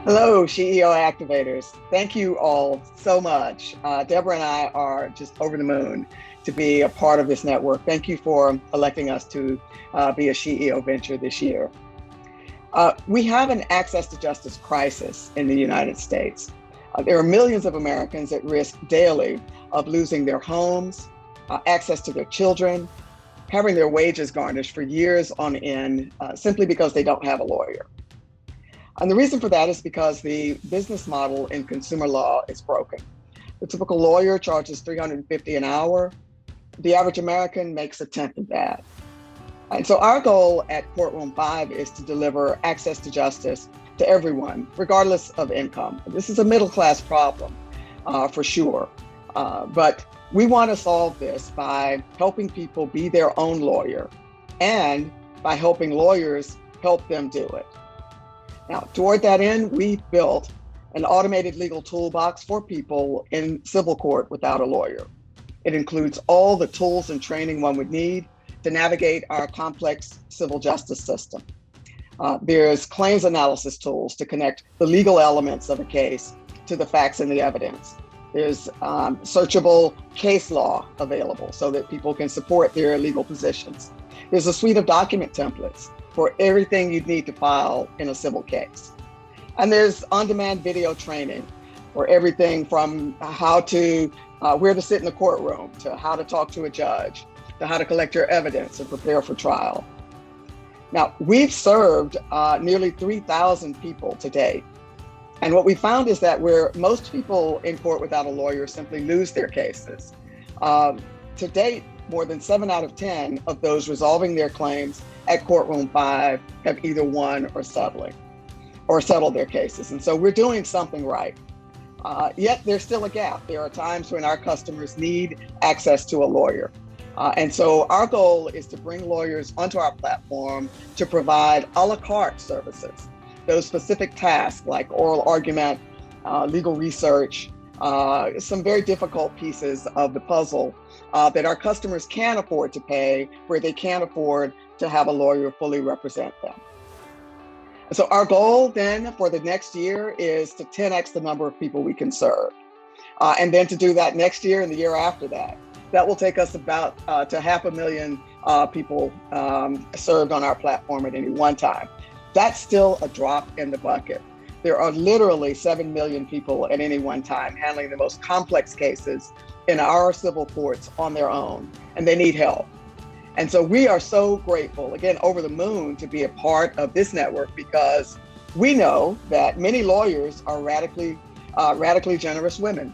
Hello, SheEO activators. Thank you all so much. Deborah and I are just over the moon to be a part of this network. Thank you for electing us to be a SheEO venture this year. We have an access to justice crisis in the United States. There are millions of Americans at risk daily of losing their homes, access to their children, having their wages garnished for years on end, simply because they don't have a lawyer. And the reason for that is because the business model in consumer law is broken. The typical lawyer charges $350 an hour. The average American makes a tenth of that. And so our goal at Courtroom5 is to deliver access to justice to everyone, regardless of income. This is a middle-class problem, for sure. But we want to solve this by helping people be their own lawyer and by helping lawyers help them do it. Now, toward that end, we've built an automated legal toolbox for people in civil court without a lawyer. It includes all the tools and training one would need to navigate our complex civil justice system. There's claims analysis tools to connect the legal elements of a case to the facts and the evidence. There's searchable case law available so that people can support their legal positions. There's a suite of document templates for everything you'd need to file in a civil case. And there's on-demand video training for everything from how to, where to sit in the courtroom, to how to talk to a judge, to how to collect your evidence and prepare for trial. Now, we've served nearly 3,000 people to date. And what we found is that where most people in court without a lawyer simply lose their cases, to date, more than 7 out of 10 of those resolving their claims at Courtroom5 have either won or settled their cases. And so we're doing something right. Yet there's still a gap. There are times when our customers need access to a lawyer. And so our goal is to bring lawyers onto our platform to provide a la carte services, those specific tasks like oral argument, legal research, some very difficult pieces of the puzzle that our customers can afford to pay, where they can't afford to have a lawyer fully represent them. So our goal then for the next year is to 10x the number of people we can serve. And then to do that next year and the year after that. That will take us about to 500,000 people served on our platform at any one time. That's still a drop in the bucket. There are literally 7 million people at any one time handling the most complex cases in our civil courts on their own, and they need help. And so we are so grateful, again, over the moon, to be a part of this network, because we know that many lawyers are radically generous women.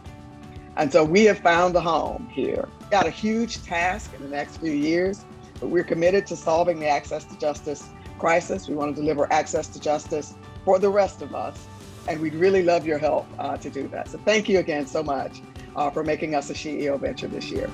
And so we have found a home here. We've got a huge task in the next few years, but we're committed to solving the access to justice crisis. We want to deliver access to justice for the rest of us. And we'd really love your help to do that. So thank you again so much for making us a SheEO venture this year.